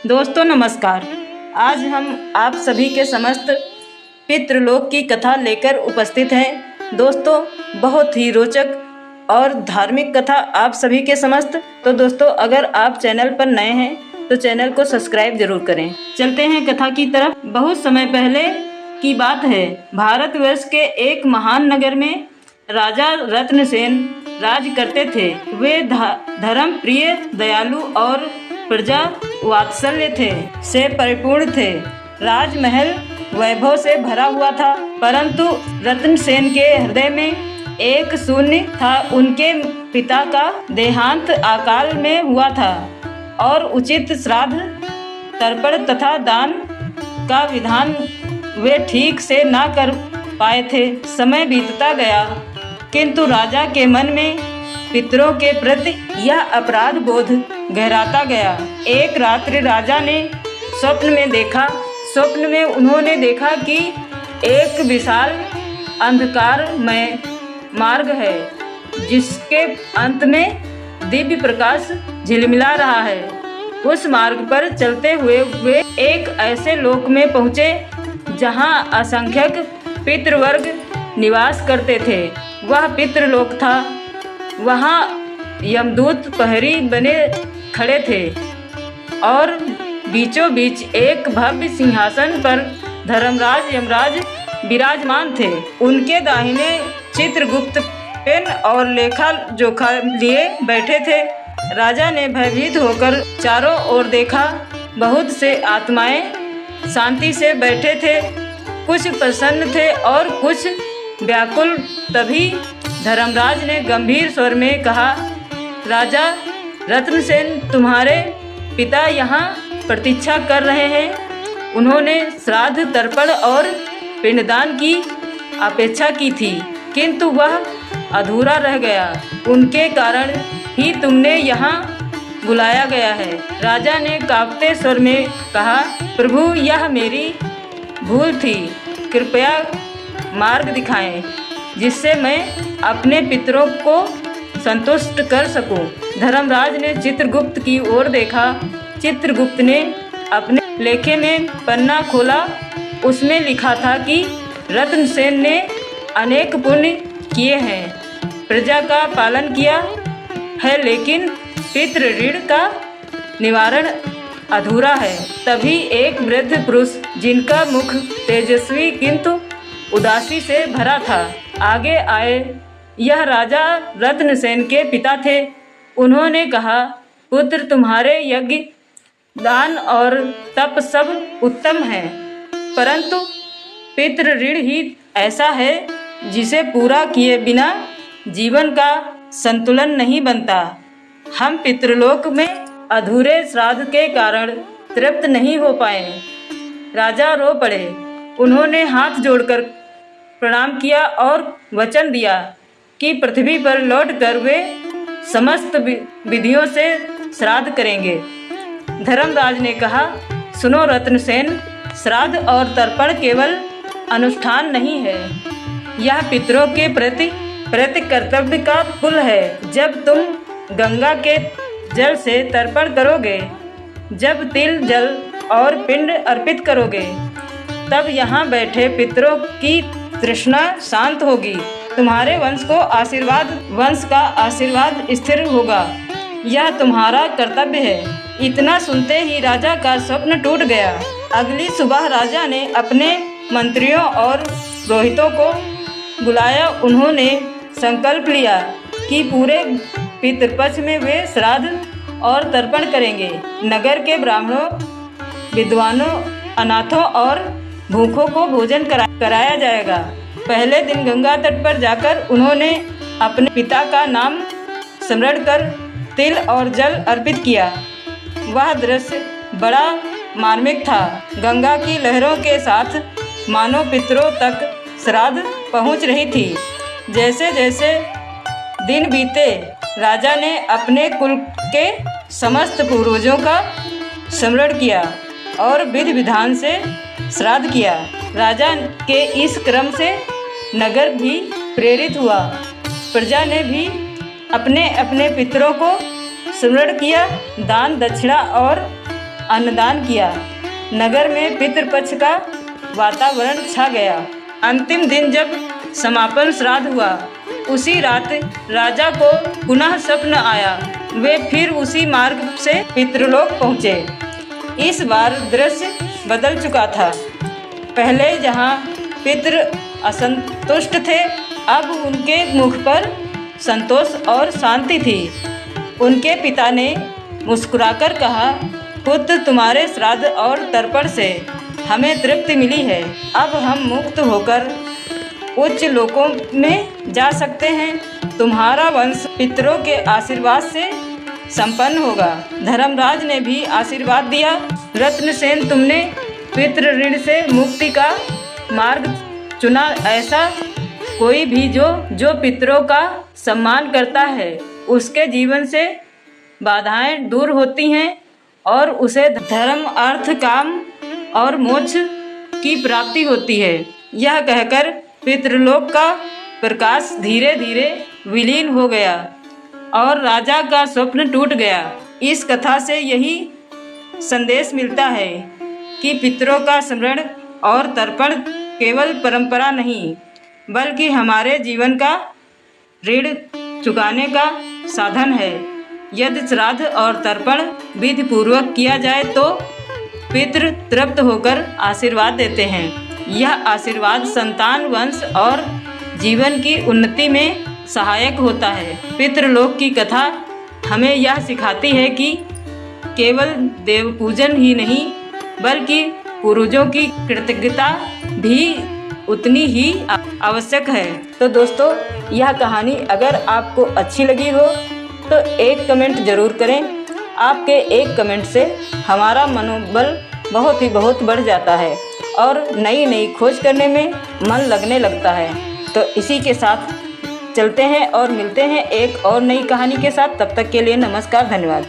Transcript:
दोस्तों नमस्कार। आज हम आप सभी के समस्त पितृलोक की कथा लेकर उपस्थित हैं। दोस्तों बहुत ही रोचक और धार्मिक कथा आप सभी के समस्त। तो दोस्तों अगर आप चैनल पर नए हैं तो चैनल को सब्सक्राइब जरूर करें। चलते हैं कथा की तरफ। बहुत समय पहले की बात है। भारतवर्ष के एक महान नगर में राजा रत्नसेन राज करते थे। वे धर्म प्रिय, दयालु और प्रजा वात्सल्य से परिपूर्ण थे। राजमहल वैभव से भरा हुआ था, परंतु रत्नसेन के हृदय में एक शून्य था। उनके पिता का देहांत अकाल में हुआ था और उचित श्राद्ध, तर्पण तथा दान का विधान वे ठीक से ना कर पाए थे। समय बीतता गया, किंतु राजा के मन में पितरों के प्रति यह अपराध बोध गहराता गया। एक रात्रि राजा ने स्वप्न में उन्होंने देखा कि एक विशाल अंधकारमय मार्ग है, जिसके अंत में दिव्य प्रकाश झिलमिला रहा है। उस मार्ग पर चलते हुए वे एक ऐसे लोक में पहुँचे जहाँ असंख्यक पितृवर्ग निवास करते थे। वह पितृलोक था। वहाँ यमदूत प्रहरी बने खड़े थे और बीचों बीच एक भव्य सिंहासन पर धर्मराज यमराज विराजमान थे। उनके दाहिने चित्रगुप्त पेन और लेखा जोखा लिए बैठे थे। राजा ने भयभीत होकर चारों ओर देखा। बहुत से आत्माएं शांति से बैठे थे, कुछ प्रसन्न थे और कुछ व्याकुल। तभी धर्मराज ने गंभीर स्वर में कहा, राजा रत्नसेन, तुम्हारे पिता यहाँ प्रतीक्षा कर रहे हैं। उन्होंने श्राद्ध, तर्पण और पिंडदान की अपेक्षा की थी, किंतु वह अधूरा रह गया। उनके कारण ही तुमने यहाँ बुलाया गया है। राजा ने कांपते स्वर में कहा, प्रभु, यह मेरी भूल थी। कृपया मार्ग दिखाएं जिससे मैं अपने पितरों को संतुष्ट कर सकूं। धर्मराज ने चित्रगुप्त की ओर देखा। चित्रगुप्त ने अपने लेखे में पन्ना खोला। उसमें लिखा था कि रत्नसेन ने अनेक पुण्य किए हैं, प्रजा का पालन किया है, लेकिन पितृ ऋण का निवारण अधूरा है। तभी एक वृद्ध पुरुष, जिनका मुख तेजस्वी किंतु उदासी से भरा था, आगे आए। यह राजा रत्नसेन के पिता थे। उन्होंने कहा, पुत्र, तुम्हारे यज्ञ, दान और तप सब उत्तम है, परंतु पितृ ऋण ही ऐसा है जिसे पूरा किए बिना जीवन का संतुलन नहीं बनता। हम पितृलोक में अधूरे श्राद्ध के कारण तृप्त नहीं हो पाए। राजा रो पड़े। उन्होंने हाथ जोड़कर प्रणाम किया और वचन दिया कि पृथ्वी पर लौटकर वे समस्त विधियों से श्राद्ध करेंगे। धर्मराज ने कहा, सुनो रत्नसेन, श्राद्ध और तर्पण केवल अनुष्ठान नहीं है, यह पितरों के प्रति कर्तव्य का पुल है। जब तुम गंगा के जल से तर्पण करोगे, जब तिल, जल और पिंड अर्पित करोगे, तब यहाँ बैठे पितरों की तृष्णा शांत होगी। तुम्हारे वंश का आशीर्वाद स्थिर होगा। यह तुम्हारा कर्तव्य है। इतना सुनते ही राजा का स्वप्न टूट गया। अगली सुबह राजा ने अपने मंत्रियों और पुरोहितों को बुलाया। उन्होंने संकल्प लिया कि पूरे पितृपक्ष में वे श्राद्ध और तर्पण करेंगे। नगर के ब्राह्मणों, विद्वानों, अनाथों और भूखों को भोजन कराया जाएगा। पहले दिन गंगा तट पर जाकर उन्होंने अपने पिता का नाम स्मरण कर तिल और जल अर्पित किया। वह दृश्य बड़ा मार्मिक था। गंगा की लहरों के साथ मानो पितरों तक श्राद्ध पहुंच रही थी। जैसे जैसे दिन बीते, राजा ने अपने कुल के समस्त पूर्वजों का स्मरण किया और विधि विधान से श्राद्ध किया। राजा के इस क्रम से नगर भी प्रेरित हुआ। प्रजा ने भी अपने अपने पितरों को स्मरण किया। दान, दक्षिणा और अन्नदान किया। नगर में पितृपक्ष का वातावरण छा गया। अंतिम दिन जब समापन श्राद्ध हुआ, उसी रात राजा को पुनः स्वप्न आया। वे फिर उसी मार्ग से पितृलोक पहुँचे। इस बार दृश्य बदल चुका था। पहले जहाँ पितृ असंतुष्ट थे, अब उनके मुख पर संतोष और शांति थी। उनके पिता ने मुस्कुराकर कहा, पुत्र, तुम्हारे श्राद्ध और तर्पण से हमें तृप्ति मिली है। अब हम मुक्त होकर उच्च लोकों में जा सकते हैं। तुम्हारा वंश पितरों के आशीर्वाद से संपन्न होगा। धर्मराज ने भी आशीर्वाद दिया। रत्नसेन, तुमने पितृ ऋण से मुक्ति का मार्ग चुना। ऐसा कोई भी जो पितरों का सम्मान करता है, उसके जीवन से बाधाएं दूर होती हैं और उसे धर्म, अर्थ, काम और मोक्ष की प्राप्ति होती है। यह कहकर पितृलोक का प्रकाश धीरे धीरे विलीन हो गया और राजा का स्वप्न टूट गया। इस कथा से यही संदेश मिलता है कि पितरों का स्मरण और तर्पण केवल परंपरा नहीं, बल्कि हमारे जीवन का ऋण चुकाने का साधन है। यदि श्राद्ध और तर्पण विधि पूर्वक किया जाए तो पितृ तृप्त होकर आशीर्वाद देते हैं। यह आशीर्वाद संतान, वंश और जीवन की उन्नति में सहायक होता है। पितृलोक की कथा हमें यह सिखाती है कि केवल देव पूजन ही नहीं, बल्कि पूर्वजों की कृतज्ञता भी उतनी ही आवश्यक है। तो दोस्तों, यह कहानी अगर आपको अच्छी लगी हो तो एक कमेंट ज़रूर करें। आपके एक कमेंट से हमारा मनोबल बहुत बढ़ जाता है और नई नई खोज करने में मन लगने लगता है। तो इसी के साथ चलते हैं और मिलते हैं एक और नई कहानी के साथ। तब तक के लिए नमस्कार, धन्यवाद।